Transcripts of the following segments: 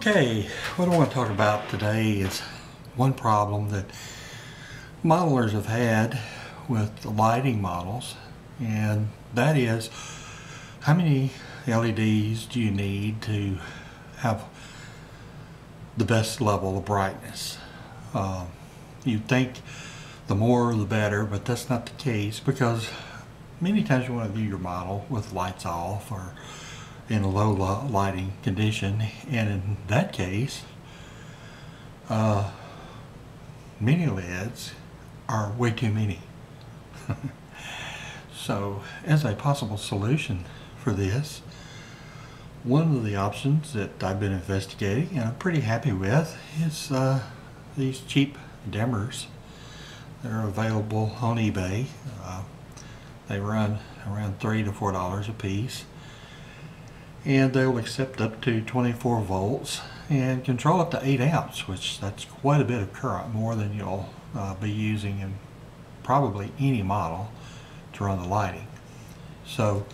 Okay, what I want to talk about today is one problem that modelers have had with the lighting models, and that is how many LEDs do you need to have the best level of brightness. You'd think the more the better, but that's not the case, because many times you want to view your model with lights off or in a low lighting condition, and in that case many LEDs are way too many. So as a possible solution for this, one of the options that I've been investigating and I'm pretty happy with is these cheap dimmers. They're available on eBay. They run around $3 to $4 a piece, and they'll accept up to 24 volts and control up to 8 amps, which that's quite a bit of current, more than you'll be using in probably any model to run the lighting. So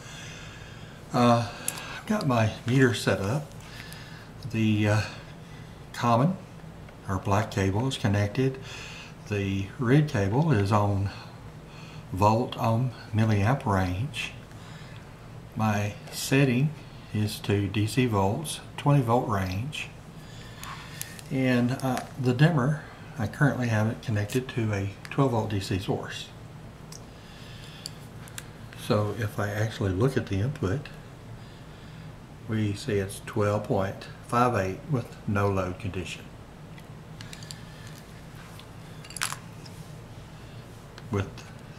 I've got my meter set up. The common or black cable is connected. The red cable is on volt ohm milliamp range. My setting is to DC volts, 20 volt range, and the dimmer, I currently have it connected to a 12 volt DC source. So if I actually look at the input, we see it's 12.58 with no load condition. With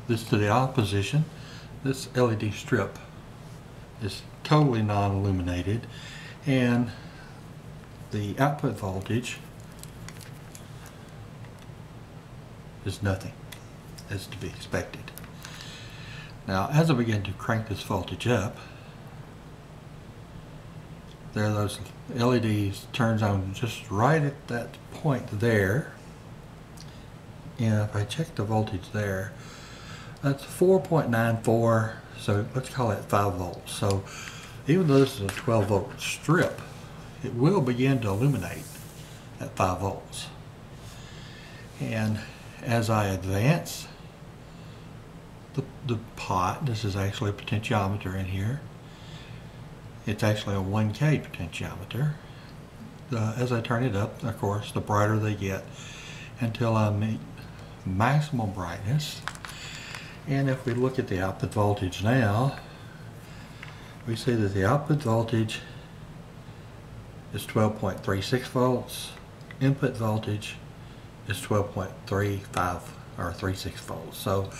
this to the off position, this LED strip is totally non-illuminated, and the output voltage is nothing, as to be expected. Now as I begin to crank this voltage up, there those LEDs turns on just right at that point there, and if I check the voltage there, that's 4.94, so let's call it 5 volts. So even though this is a 12 volt strip, it will begin to illuminate at 5 volts. And as I advance the pot, this is actually a potentiometer in here. It's actually a 1K potentiometer. As I turn it up, of course, the brighter they get until I meet maximum brightness. And if we look at the output voltage now, we see that the output voltage is 12.36 volts. Input voltage is 12.35 or 36 volts. So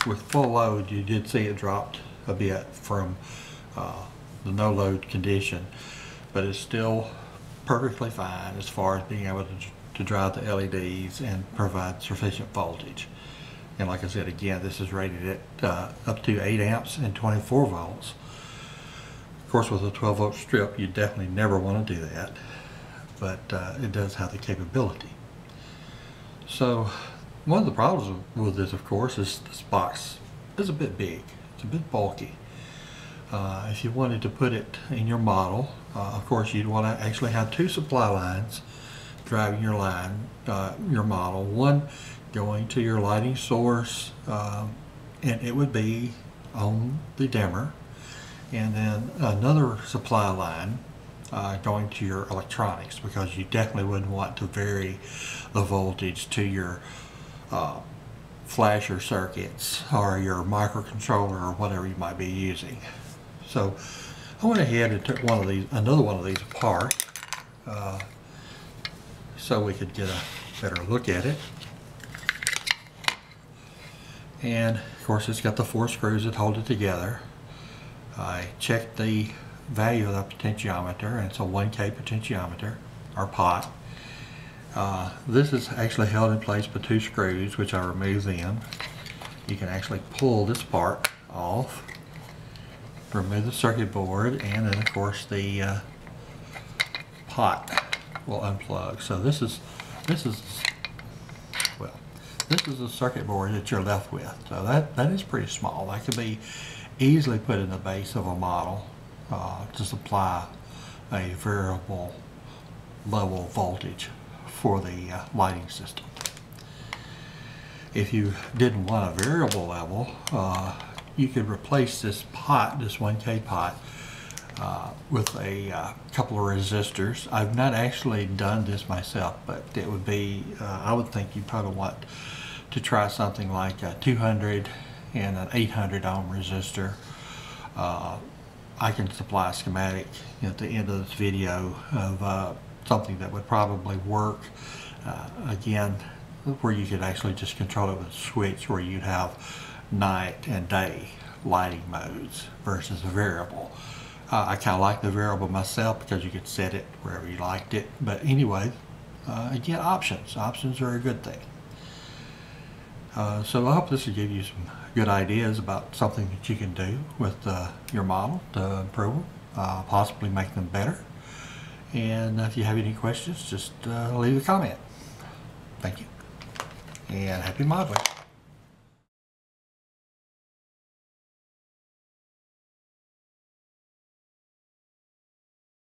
with full load, you did see it dropped a bit from the no load condition, but it's still perfectly fine as far as being able to drive the LEDs and provide sufficient voltage. And like I said, again, this is rated at up to 8 amps and 24 volts. Of course, with a 12 volt strip, you definitely never want to do that, but it does have the capability. So one of the problems with this, of course, is this box is a bit big. It's a bit bulky. If you wanted to put it in your model, of course, you'd want to actually have 2 supply lines driving your model. One going to your lighting source, and it would be on the dimmer, and then another supply line going to your electronics, because you definitely wouldn't want to vary the voltage to your flasher circuits or your microcontroller or whatever you might be using. So I went ahead and took another one of these apart so we could get a better look at it. And of course, it's got the 4 screws that hold it together. I checked the value of the potentiometer, and it's a 1K potentiometer or pot. This is actually held in place by 2 screws, which I removed them. You can actually pull this part off, remove the circuit board, and then of course the pot will unplug. So this is the circuit board that you're left with. So that is pretty small. That could be easily put in the base of a model to supply a variable level voltage for the lighting system. If you didn't want a variable level, you could replace this pot, this 1K pot, with a couple of resistors. I've not actually done this myself, but it would be, I would think you probably want to try something like a 200 and an 800 ohm resistor. I can supply a schematic at the end of this video of something that would probably work. Again, where you could actually just control it with a switch, where you'd have night and day lighting modes versus a variable. I kind of like the variable myself because you could set it wherever you liked it. But anyway, again, options are a good thing. So I hope this will give you some good ideas about something that you can do with your model to improve them, possibly make them better. And if you have any questions, just leave a comment. Thank you, and happy modeling.